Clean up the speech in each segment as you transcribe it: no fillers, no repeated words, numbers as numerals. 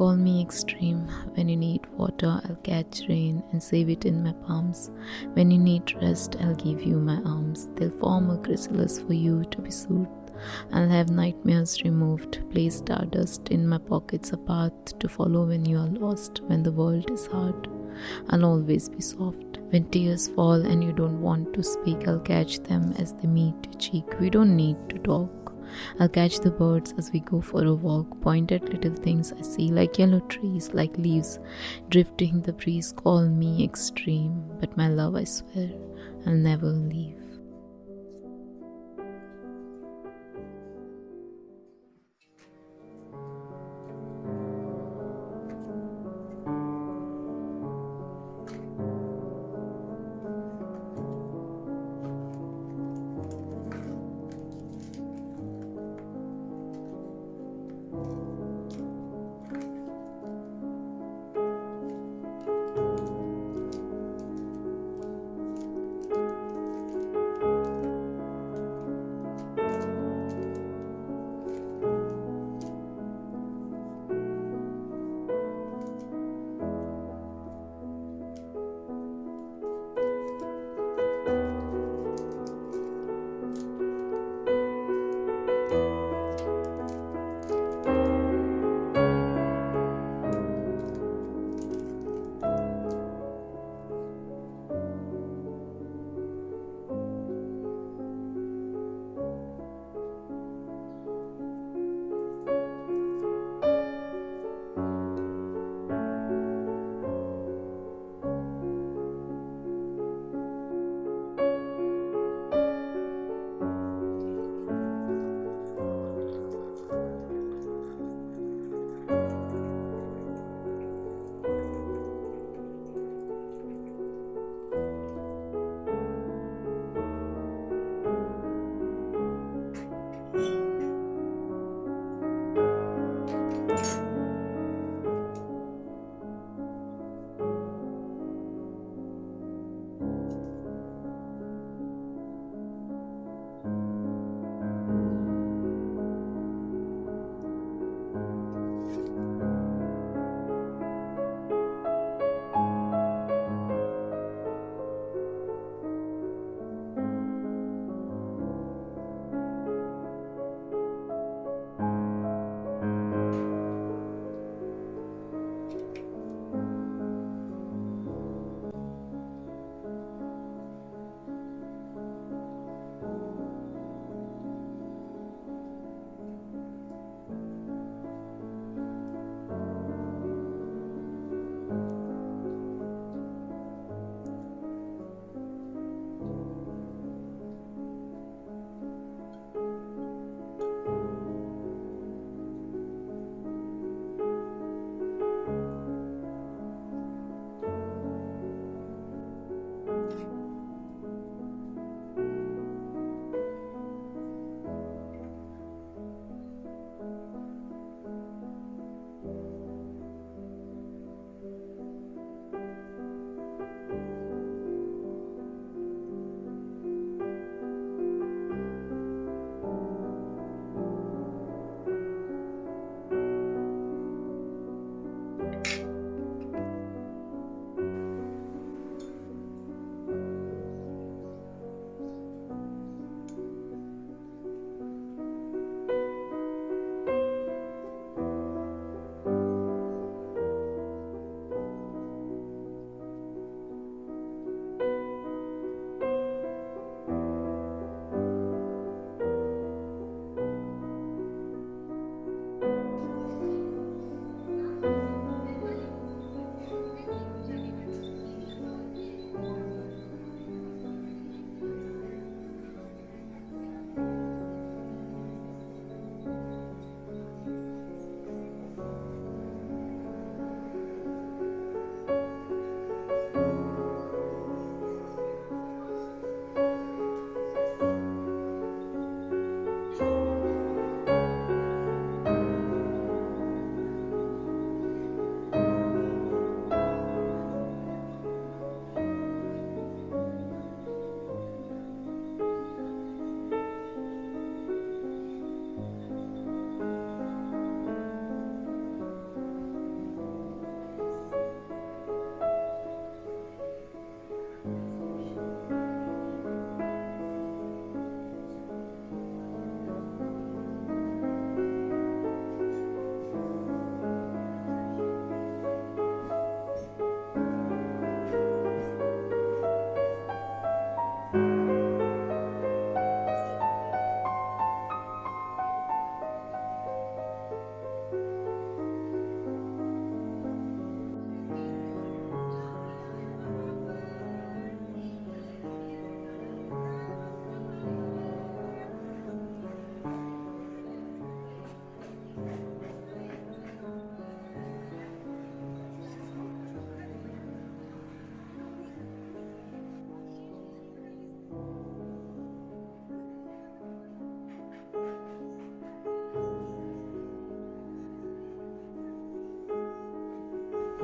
call me extreme. When you need water, I'll catch rain and save it in my palms. When you need rest, I'll give you my arms. They'll form a chrysalis for you to be soothed. I'll have nightmares removed, place stardust in my pockets, a path to follow when you are lost, when the world is hard. I'll always be soft. When tears fall and you don't want to speak, I'll catch them as they meet your cheek. We don't need to talk. I'll catch the birds as we go for a walk, point at little things I see, like yellow trees, like leaves drifting the breeze. Call me extreme, but my love, I swear, I'll never leave.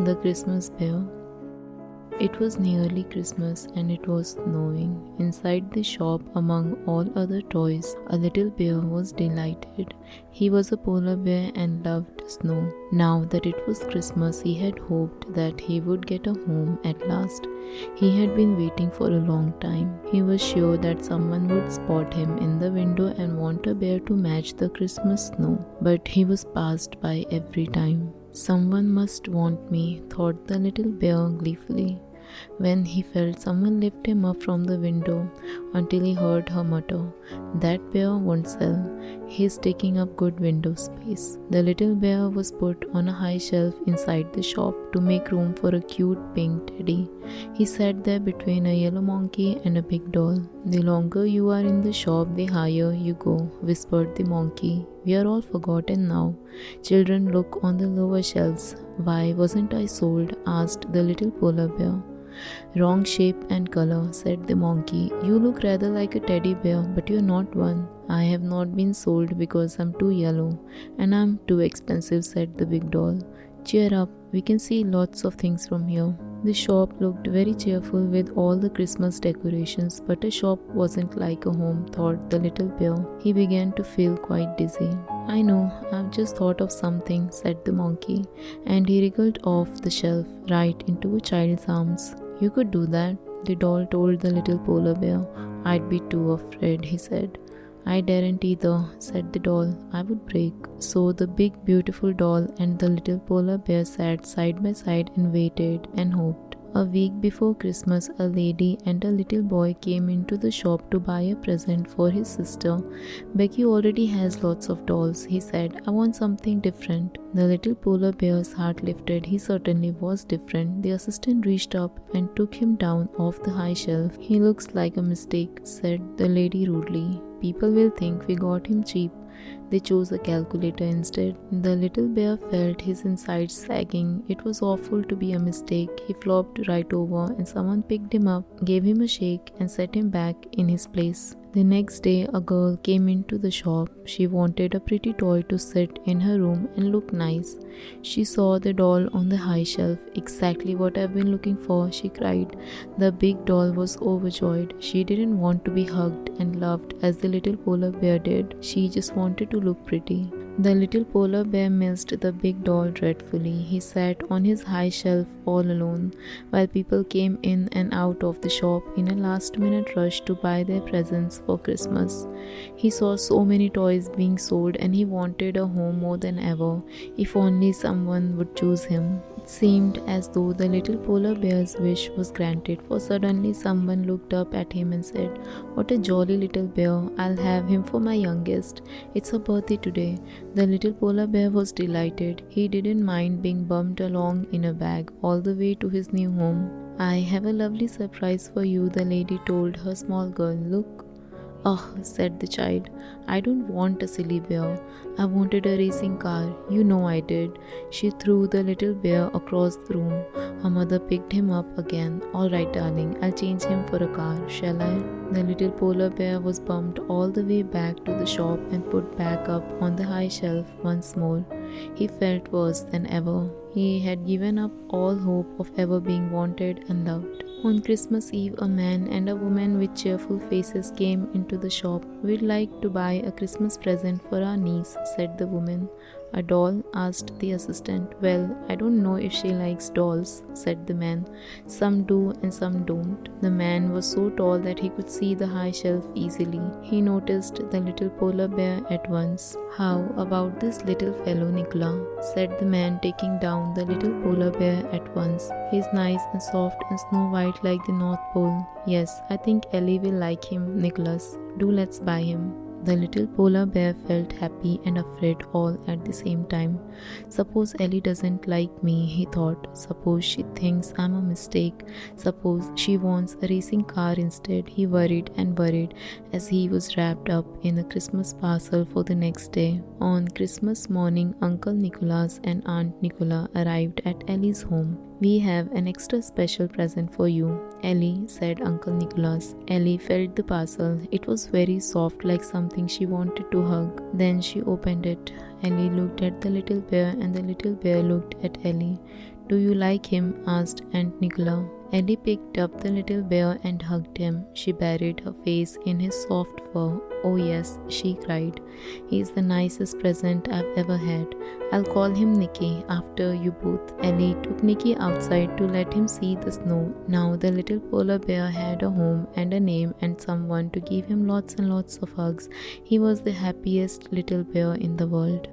The Christmas Bear. It was nearly Christmas and it was snowing. Inside the shop, among all other toys, a little bear was delighted. He was a polar bear and loved snow. Now that it was Christmas, he had hoped that he would get a home at last. He had been waiting for a long time. He was sure that someone would spot him in the window and want a bear to match the Christmas snow. But he was passed by every time. Someone must want me, thought the little bear gleefully, when he felt someone lift him up from the window until he heard her mutter, "That bear won't sell. He's taking up good window space." The little bear was put on a high shelf inside the shop to make room for a cute pink teddy. He sat there between a yellow monkey and a big doll. "The longer you are in the shop, the higher you go," whispered the monkey. "We are all forgotten now. Children, look on the lower shelves." "Why wasn't I sold?" asked the little polar bear. "Wrong shape and color," said the monkey. "You look rather like a teddy bear, but you're not one." "I have not been sold because I'm too yellow and I'm too expensive," said the big doll. "Cheer up, we can see lots of things from here." The shop looked very cheerful with all the Christmas decorations, but a shop wasn't like a home, thought the little bear. He began to feel quite dizzy. "I know, I've just thought of something," said the monkey, and he wriggled off the shelf right into a child's arms. "You could do that," the doll told the little polar bear. "I'd be too afraid," he said. "I daren't either," said the doll. "I would break." So the big beautiful doll and the little polar bear sat side by side and waited and hoped. A week before Christmas, a lady and a little boy came into the shop to buy a present for his sister. "Becky already has lots of dolls," he said. "I want something different." The little polar bear's heart lifted. He certainly was different. The assistant reached up and took him down off the high shelf. "He looks like a mistake," said the lady rudely. "People will think we got him cheap." They chose a calculator instead. The little bear felt his insides sagging. It was awful to be a mistake. He flopped right over and someone picked him up, gave him a shake and set him back in his place. The next day, a girl came into the shop. She wanted a pretty toy to sit in her room and look nice. She saw the doll on the high shelf. "Exactly what I've been looking for," she cried. The big doll was overjoyed. She didn't want to be hugged and loved as the little polar bear did. She just wanted to look pretty. The little polar bear missed the big doll dreadfully. He sat on his high shelf all alone, while people came in and out of the shop in a last-minute rush to buy their presents for Christmas. He saw so many toys being sold and he wanted a home more than ever. If only someone would choose him. It seemed as though the little polar bear's wish was granted, for suddenly someone looked up at him and said, "What a jolly little bear. I'll have him for my youngest. It's her birthday today." The little polar bear was delighted. He didn't mind being bumped along in a bag all the way to his new home. "I have a lovely surprise for you," the lady told her small girl. "Look." "Oh," said the child, "I don't want a silly bear. I wanted a racing car. You know I did." She threw the little bear across the room. Her mother picked him up again. "All right, darling, I'll change him for a car, shall I?" The little polar bear was bumped all the way back to the shop and put back up on the high shelf once more. He felt worse than ever. He had given up all hope of ever being wanted and loved. On Christmas Eve, a man and a woman with cheerful faces came into the shop. "We'd like to buy a Christmas present for our niece," said the woman. "A doll?" asked the assistant. "Well, I don't know if she likes dolls," said the man. "Some do and some don't." The man was so tall that he could see the high shelf easily. He noticed the little polar bear at once. "How about this little fellow, Nicola?" said the man, taking down the little polar bear at once. "He's nice and soft and snow white like the North Pole. Yes, I think Ellie will like him, Nicholas. Do let's buy him." The little polar bear felt happy and afraid all at the same time. "Suppose Ellie doesn't like me," he thought. "Suppose she thinks I'm a mistake. Suppose she wants a racing car instead." He worried and worried as he was wrapped up in a Christmas parcel for the next day. On Christmas morning, Uncle Nicholas and Aunt Nicola arrived at Ellie's home. "We have an extra special present for you, Ellie," said Uncle Nicholas. Ellie felt the parcel. It was very soft, like something she wanted to hug. Then she opened it. Ellie looked at the little bear and the little bear looked at Ellie. Do you like him? Asked Aunt Nicola. Ellie picked up the little bear and hugged him. She buried her face in his soft fur. Oh yes, she cried. He's the nicest present I've ever had. I'll call him Nicky after you both. Ellie took Nicky outside to let him see the snow. Now the little polar bear had a home and a name and someone to give him lots and lots of hugs. He was the happiest little bear in the world.